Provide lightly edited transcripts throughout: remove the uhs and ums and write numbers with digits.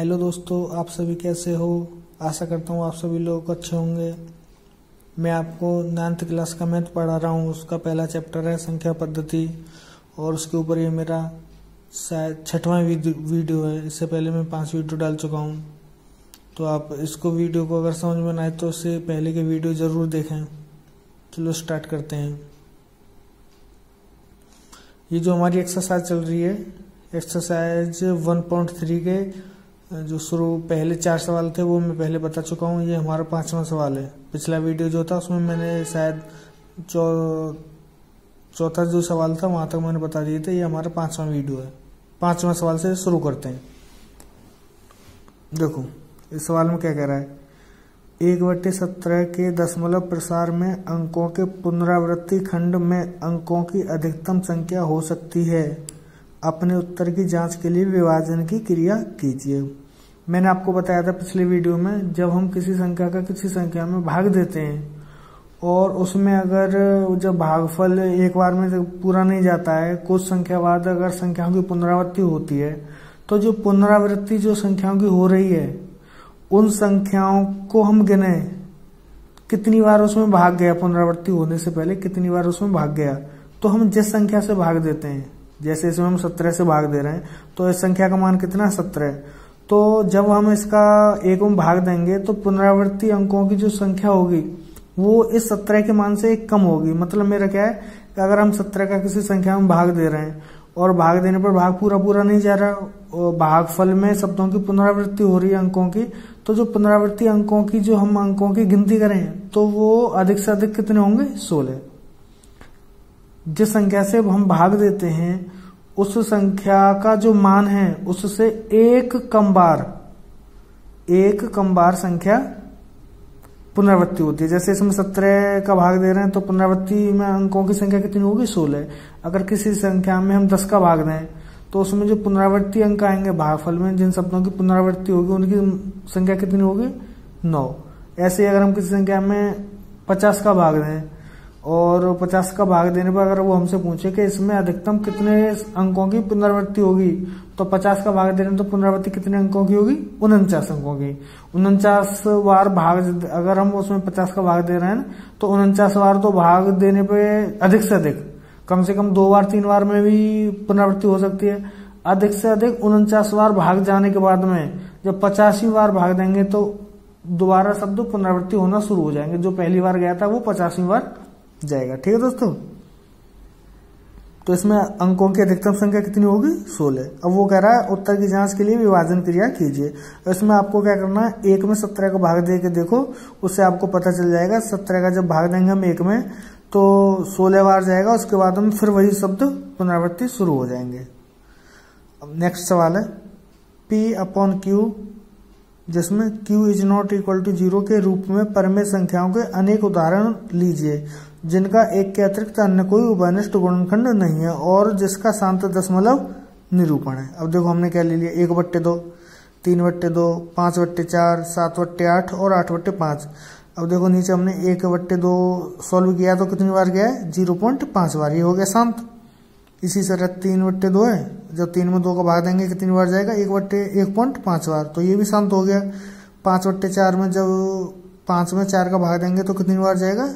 Hello दोस्तों, आप सभी कैसे हो। आशा करता हूँ आप सभी लोग अच्छे होंगे। मैं आपको 9th क्लास का मैथ पढ़ा रहा हूँ। उसका पहला चैप्टर है संख्या पद्धति और उसके ऊपर ये मेरा शायद 6वां वीडियो है। इससे पहले मैं 5 वीडियो डाल चुका हूँ। तो आप इसको वीडियो को अगर समझ में ना आए तो उससे पहले के वीडियो ज़रूर देखें। चलो स्टार्ट करते हैं। ये जो हमारी एक्सरसाइज चल रही है, एक्सरसाइज 1.3 के जो शुरू पहले 4 सवाल थे वो मैं पहले बता चुका हूँ। ये हमारा 5वां सवाल है। पिछला वीडियो जो था उसमें मैंने शायद चौथा जो सवाल था वहां तक मैंने बता दिए थे। ये हमारा 5वां वीडियो है। 5वां सवाल से शुरू करते हैं। देखो इस सवाल में क्या कह रहा है। 1/17 के दशमलव प्रसार में अंकों के पुनरावृत्ति खंड में अंकों की अधिकतम संख्या हो सकती है। अपने उत्तर की जांच के लिए विभाजन की क्रिया कीजिए। मैंने आपको बताया था पिछले वीडियो में, जब हम किसी संख्या का किसी संख्या में भाग देते हैं और उसमें अगर जब भागफल एक बार में पूरा नहीं जाता है, कुछ संख्या बाद अगर संख्याओं की पुनरावृत्ति होती है, तो जो पुनरावृत्ति जो संख्याओं की हो रही है उन संख्याओं को हम गिने कितनी बार उसमें भाग गया, पुनरावृत्ति होने से पहले कितनी बार उसमें भाग गया। तो हम जिस संख्या से भाग देते हैं, जैसे इसमें हम 17 से भाग दे रहे हैं, तो इस संख्या का मान कितना है 17। तो जब हम इसका 1 में भाग देंगे तो पुनरावृत्ति अंकों की जो संख्या होगी वो इस 17 के मान से 1 कम होगी। मतलब मेरा क्या है कि अगर हम 17 का किसी संख्या में भाग दे रहे हैं और भाग देने पर भाग पूरा नहीं जा रहा और भागफल में शब्दों की पुनरावृत्ति हो रही है अंकों की, तो जो पुनरावृत्ति अंकों की जो हम अंकों की गिनती करें तो वो अधिक से अधिक कितने होंगे 16। जिस संख्या से हम भाग देते हैं उस संख्या का जो मान है उससे एक कम बार संख्या पुनरावृत्ति होती है। जैसे इसमें 17 का भाग दे रहे हैं तो पुनरावृत्ति में अंकों की संख्या कितनी होगी 16। अगर किसी संख्या में हम 10 का भाग दें तो उसमें जो पुनरावृत्ति अंक आएंगे भागफल में, जिन शब्दों की पुनरावृत्ति होगी उनकी संख्या कितनी होगी 9। ऐसे अगर हम किसी संख्या में 50 का भाग दें और 50 का भाग देने पर अगर वो हमसे पूछे कि इसमें अधिकतम कितने अंकों की पुनरावृत्ति होगी, तो 50 का भाग देने तो पुनरावृत्ति कितने अंकों की होगी 49 अंकों की। 49 बार भाग अगर हम उसमें 50 का भाग दे रहे हैं तो 49 बार तो भाग देने पे अधिक से अधिक कम से कम 2 बार 3 बार में भी पुनरावृत्ति हो सकती है। अधिक से अधिक 49 बार भाग जाने के बाद में जब 85 बार भाग देंगे तो दोबारा शब्द पुनरावृत्ति होना शुरू हो जाएंगे। जो पहली बार गया था वो 85 बार जाएगा। ठीक है दोस्तों। तो इसमें अंकों की अधिकतम संख्या कितनी होगी 16। अब वो कह रहा है उत्तर की जांच के लिए विभाजन क्रिया कीजिए। इसमें आपको क्या करना है, 1 में 17 का भाग दे के देखो, उससे आपको पता चल जाएगा। 17 का जब भाग देंगे हम 1 में तो 16 बार जाएगा। उसके बाद हम फिर वही शब्द पुनरावृत्ति शुरू हो जाएंगे। अब नेक्स्ट सवाल है P/Q, जिसमें Q is not equal to 0 के रूप में परमेय संख्याओं के अनेक उदाहरण लीजिए जिनका 1 के अतिरिक्त अन्य कोई उभयनिष्ठ गुणनखंड नहीं है और जिसका शांत दशमलव निरूपण है। अब देखो हमने क्या ले लिया, 1/2, 3/2, 5/4, 7/8 और 8/5। अब देखो नीचे हमने 1/2 सॉल्व किया तो कितनी बार गया है 0.5 बार, ये हो गया शांत। इसी तरह 3/2 है, जब 3 में 2 का भाग देंगे कितनी बार जाएगा 1/1.5 बार, तो ये भी शांत हो गया। 5/4 में जब 5 में 4 का भाग देंगे तो कितनी बार जाएगा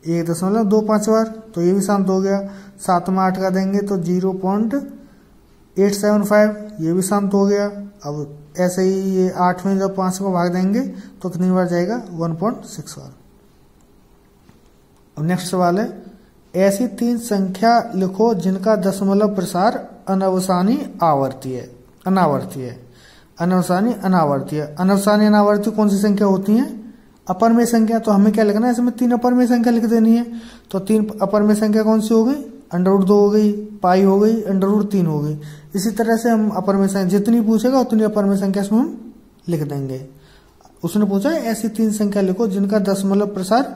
1.25 बार, तो ये भी शांत हो गया। 7 में 8 का देंगे तो 0.875, ये भी शांत हो गया। अब ऐसे ही ये 8 में जब 5 का भाग देंगे तो कितनी बार जाएगा 1.6 बार। अब नेक्स्ट सवाल है, ऐसी 3 संख्या लिखो जिनका दशमलव प्रसार अनावर्ती है। अनावर्ती कौन सी संख्या होती है, अपर में संख्या। तो हमें क्या लिखना है, इसमें 3 अपर में संख्या लिख देनी है। तो 3 अपर में संख्या कौन सी हो गई, √2 हो गई, पाई हो गई, √3 हो गई। इसी तरह से हम अपर में संख्या जितनी पूछेगा उतनी अपर में संख्या इसमें हम लिख देंगे। उसने पूछा है ऐसी 3 संख्या लिखो जिनका दशमलव प्रसार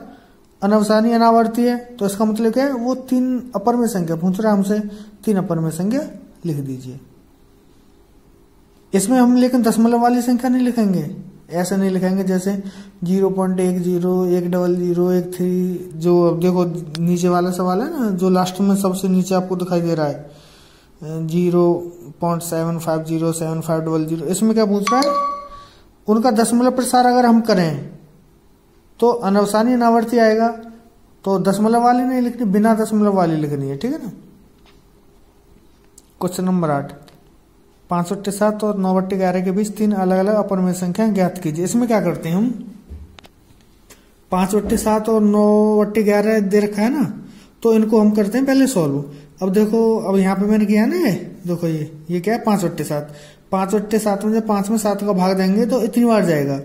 अनावर्ती है, तो इसका मतलब क्या है, वो 3 अपर में संख्या पूछ रहा है हमसे, 3 अपर में संख्या लिख दीजिए। इसमें हम लेकिन दशमलव वाली संख्या नहीं लिखेंगे, ऐसे नहीं लिखेंगे जैसे 0.10, 100, 13। जो अब देखो नीचे वाला सवाल है ना, जो लास्ट में सबसे नीचे आपको दिखाई दे रहा है, 0.750750, इसमें क्या पूछ रहा है, उनका दशमलव प्रसार अगर हम करें तो अनवसानी अनावर्ती आएगा, तो दशमलव वाली नहीं लिखनी, बिना दशमलव वाली लिखनी है, ठीक है ना। क्वेश्चन नंबर 8, 5/7 और 9/11 के बीच 3 अलग अलग अपरिमेय संख्या ज्ञात कीजिए। इसमें क्या करते हैं हम, 5/7 और 9/11 दे रखा है ना, तो इनको हम करते हैं पहले सॉल्व। अब देखो, अब यहाँ पे मैंने किया ना, देखो ये क्या है 5/7, 5/7 में जब 5 में 7 का भाग देंगे तो इतनी बार जाएगा।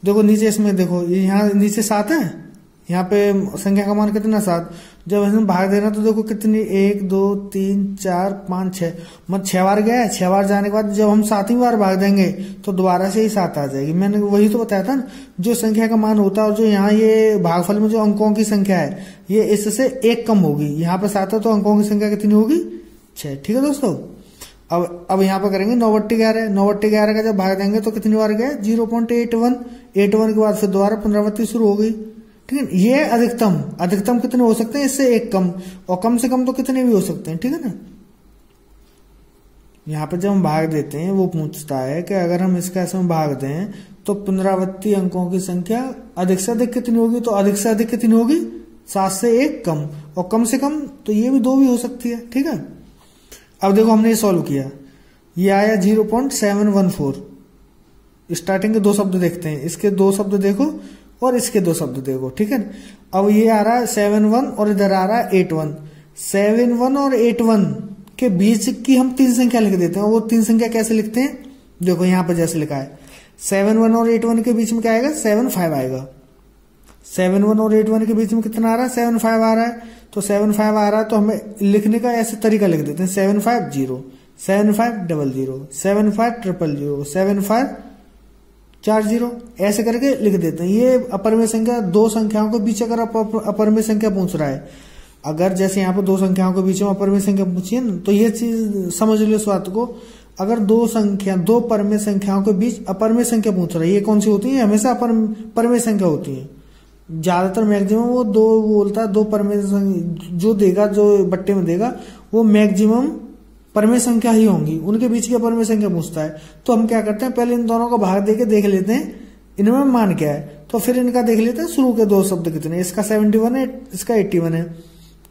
देखो नीचे इसमें देखो, ये यहाँ नीचे 7 है, यहाँ पे संख्या का मान कितना 7, जब इसमें भाग देना तो देखो कितनी 1 2 3 4 5 6, मतलब 6 बार गया है। 6 बार जाने के बाद जब हम 7वीं बार भाग देंगे तो दोबारा से ही 7 आ जाएगी। मैंने वही तो बताया था ना, जो संख्या का मान होता है और जो यहाँ ये भागफल में जो अंकों की संख्या है ये इससे 1 कम होगी। यहाँ पे 7 है तो अंकों की संख्या कितनी होगी 6, ठीक है दोस्तों। अब यहाँ पे करेंगे 9/11, 9/11 का जब भाग देंगे तो कितनी बार गया 0.81, 81 के बाद फिर दोबारा पुनरावृत्ति शुरू हो गई, ठीक है। ये अधिकतम कितने हो सकते हैं, इससे 1 कम, और कम से कम तो कितने भी हो सकते हैं, ठीक है ना। यहाँ पे जब हम भाग देते हैं वो पूछता है कि अगर हम इसका इसमें भाग दें तो पुनरावृत्ति अंकों की संख्या अधिक से अधिक कितनी होगी, तो अधिक से अधिक कितनी होगी 7 से 1 कम, और कम से कम तो ये भी 2 भी हो सकती है, ठीक है। अब देखो हमने ये सॉल्व किया, ये आया 0.714। स्टार्टिंग के 2 शब्द देखते हैं, इसके 2 शब्द देखो और इसके 2 शब्द देखो, ठीक है। अब ये आ रहा है 71 और इधर आ रहा है 81। 71 और 81 के बीच की हम 3 संख्या लिख देते हैं। वो 3 संख्या कैसे लिखते हैं, देखो यहाँ पर जैसे लिखा है 71 और 81 के बीच में क्या आएगा 75 आएगा। 71 और 81 के बीच में कितना आ रहा है 75 आ रहा है, तो 75 आ रहा है तो हमें लिखने का ऐसे तरीका लिख देते हैं 750, 7500, 75000, 7540, ऐसे करके लिख देते हैं। ये अपरिमेय संख्या, 2 संख्याओं के बीच अगर अपरिमेय संख्या पूछ रहा है, अगर जैसे यहाँ पे 2 संख्याओं के बीच में अपरिमेय संख्या पूछी है ना, तो ये चीज समझ लो इस बात को। अगर 2 परिमेय संख्याओं के बीच अपरिमेय संख्या पूछ रहा है, ये कौन सी होती है, हमेशा परिमेय संख्या होती है। ज्यादातर मैक्सिमम वो 2 बोलता है, 2 परिमेय जो देगा, जो बट्टे में देगा वो मैक्सिमम परिमेय संख्या ही होंगी, उनके बीच की अपरिमेय संख्या पूछता है। तो हम क्या करते हैं, पहले इन दोनों का भाग देके देख लेते हैं इनमें मान क्या है, तो फिर इनका देख लेते हैं शुरू के 2 शब्द कितने, इसका 71 है, इसका 81 है,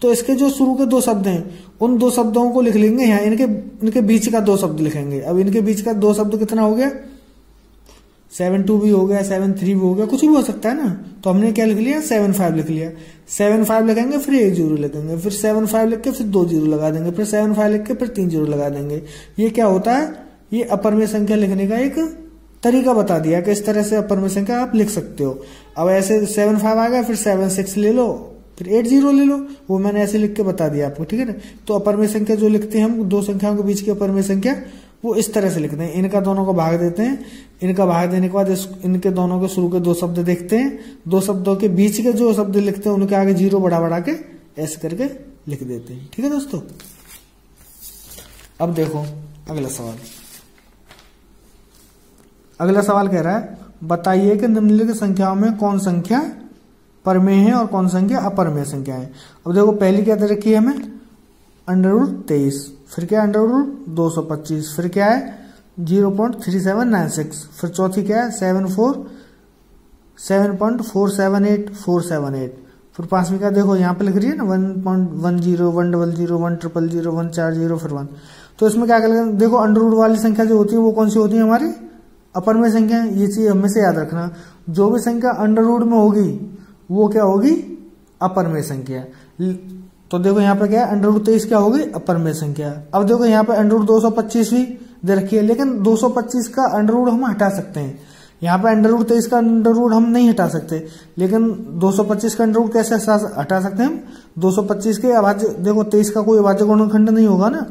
तो इसके जो शुरू के 2 शब्द हैं उन 2 शब्दों को लिख लेंगे यहाँ, इनके बीच का 2 शब्द लिखेंगे। अब इनके बीच का 2 शब्द कितना हो गया, 72 भी हो गया, 73 भी हो गया, कुछ भी हो सकता है ना। तो हमने क्या लिख लिया 75 लिख लिया, 75 लिखेंगे, फिर 1 0 लिखेंगे, फिर 75 लिख के फिर 2 0 लगा देंगे, फिर 75 लिख के फिर 3 0 लगा देंगे। ये क्या होता है, ये अपरिमेय संख्या लिखने का एक तरीका बता दिया कि इस तरह से अपरिमेय संख्या आप लिख सकते हो। अब ऐसे 75 आ गया, फिर 76 ले लो, फिर 8 0 ले लो, वो मैंने ऐसे लिख के बता दिया आपको, ठीक है ना। तो अपरिमेय संख्या जो लिखते हैं हम 2 संख्याओं के बीच की अपरिमेय संख्या, वो इस तरह से लिखते हैं। इनका दोनों को भाग देते हैं, इनका भाग देने के बाद इनके दोनों के शुरू के 2 शब्द देखते हैं, 2 शब्दों के बीच के जो शब्द लिखते हैं उनके आगे 0 बढ़ा के ऐसे करके लिख देते हैं, ठीक है दोस्तों। अब देखो अगला सवाल। अगला सवाल कह रहा है, बताइए कि निम्नलिखित संख्याओं में कौन संख्या परिमेय है और कौन संख्या अपरिमेय संख्या है। अब देखो पहली क्या दे रखी है हमें, √23, फिर क्या है √225, फिर क्या है 0.3796, फिर चौथी क्या है 7.478478, फिर 5वीं का देखो यहाँ पे लिख रही है ना 1.10 100 100 140 फिर 1। तो इसमें क्या करेंगे, देखो अंडर वाली संख्या जो होती है वो कौन सी होती है हमारी, अपरिमेय संख्या है। ये चीज हमेशा याद रखना, जो भी संख्या अंडर में होगी वो क्या होगी, अपरिमेय संख्या। तो देखो यहाँ पे क्या है √23 क्या होगी, अपरिमेय संख्या। अब देखो यहाँ पे √225 भी दे रखी है, लेकिन 225 का अंडर हम हटा सकते हैं। यहाँ पे √23 का अंडर हम नहीं हटा सकते, लेकिन 225 का अंडर कैसे हटा सकते हैं हम, 225 के अभाज्य, देखो 23 का कोई अभाज्य गुणनखंड नहीं होगा ना,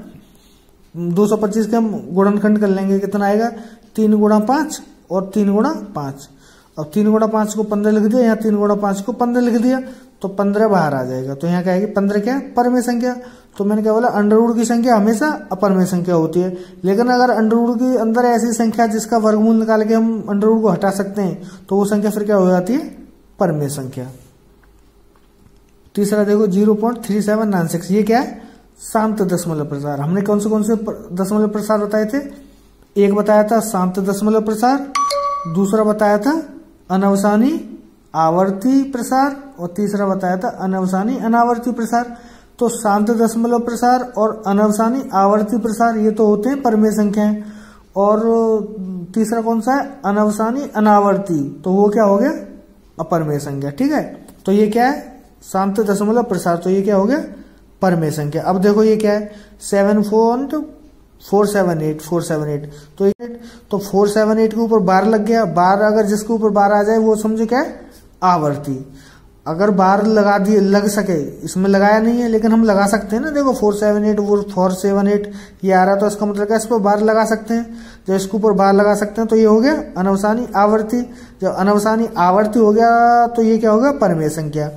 225 के हम गुणनखंड कर लेंगे, कितना आएगा 3 × 5 और 3 × 5। अब 3 × 5 को 15 लिख दिया, यहाँ 3 × 5 को 15 लिख दिया, तो 15 बाहर आ जाएगा। तो यहाँ क्या आएगी 15 क्या है, परिमेय संख्या। तो मैंने क्या बोला, अंडर की संख्या हमेशा अपरिमेय संख्या होती है, लेकिन अगर अंडर के अंदर ऐसी संख्या जिसका वर्गमूल निकाल के हम अंडर को हटा सकते हैं तो वो संख्या फिर क्या हो जाती है, परिमेय संख्या। तीसरा देखो 0.3796, ये क्या है शांत दशमलव प्रसार। हमने कौन से दशमलव प्रसार बताए थे? एक बताया था शांत दशमलव प्रसार, दूसरा बताया था अनवसानी आवर्ती प्रसार और तीसरा बताया था अनवसानी अनावर्ती प्रसार। तो शांत दशमलव प्रसार और अनवसानी आवर्ती प्रसार ये तो होते हैं परमेय संख्याएं, और तीसरा कौन सा है? अनवसानी अनावर्ती, तो वो क्या हो गया? अपरमेय संख्या। ठीक है, तो ये क्या है? शांत दशमलव प्रसार, तो ये क्या हो गया? परमेय संख्या। अब देखो ये क्या है? 7.478 तो 478 के ऊपर बार लग गया। बार अगर जिसके ऊपर बार आ जाए वो समझो क्या है? आवर्ती। अगर बार लगा दिए लग सके, इसमें लगाया नहीं है लेकिन हम लगा सकते हैं ना। देखो 478 478 ये आ रहा है, तो इसका मतलब क्या? इस पर बार लगा सकते हैं। जब इसके ऊपर बार लगा सकते हैं तो ये हो गया अनवसानी आवर्ती। जब अनवसानी आवर्ती हो गया तो ये क्या हो गया? परमेय संख्या।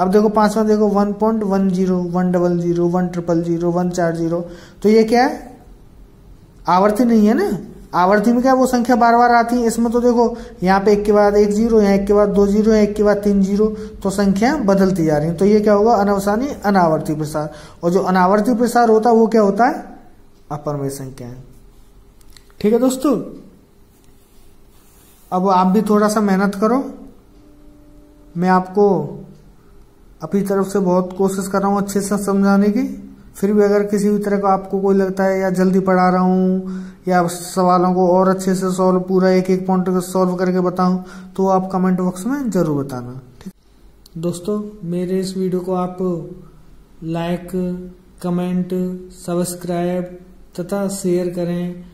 अब देखो पांचवा, देखो 1.10 100 100 140 तो ये क्या है? आवर्ती नहीं है ना। आवर्ती में क्या वो संख्या बार बार आती है। इसमें तो देखो यहाँ पे एक के बाद एक जीरो, यहाँ एक के बाद दो जीरो, यहाँ एक के बाद तीन जीरो, तो संख्या बदलती जा रही है। तो ये क्या होगा? अनवसानी अनावर्ती प्रसार। और जो अनावर्ती प्रसार होता है वो क्या होता है? अपरमेय संख्या। ठीक है दोस्तों, अब आप भी थोड़ा सा मेहनत करो। मैं आपको अपनी तरफ से बहुत कोशिश कर रहा हूँ अच्छे से समझाने की। फिर भी अगर किसी भी तरह का आपको कोई लगता है या जल्दी पढ़ा रहा हूँ या सवालों को और अच्छे से सॉल्व, पूरा एक एक पॉइंट को सॉल्व करके बताऊं, तो आप कमेंट बॉक्स में जरूर बताना। ठीक दोस्तों, मेरे इस वीडियो को आप लाइक, कमेंट, सब्सक्राइब तथा शेयर करें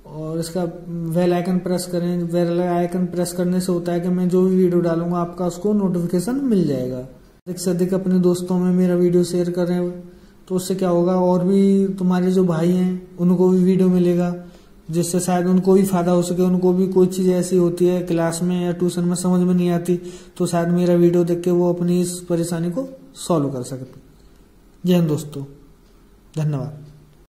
और इसका बेल आइकन प्रेस करें। बेल आइकन प्रेस करने से होता है कि मैं जो भी वीडियो डालूंगा आपका उसको नोटिफिकेशन मिल जाएगा। अधिक से अधिक अपने दोस्तों में मेरा वीडियो शेयर करें, तो उससे क्या होगा? और भी तुम्हारे जो भाई हैं उनको भी वीडियो मिलेगा, जिससे शायद उनको भी फायदा हो सके। उनको भी कोई चीज ऐसी होती है क्लास में या ट्यूशन में समझ में नहीं आती, तो शायद मेरा वीडियो देख के वो अपनी इस परेशानी को सॉल्व कर सके। जय हिंद दोस्तों, धन्यवाद।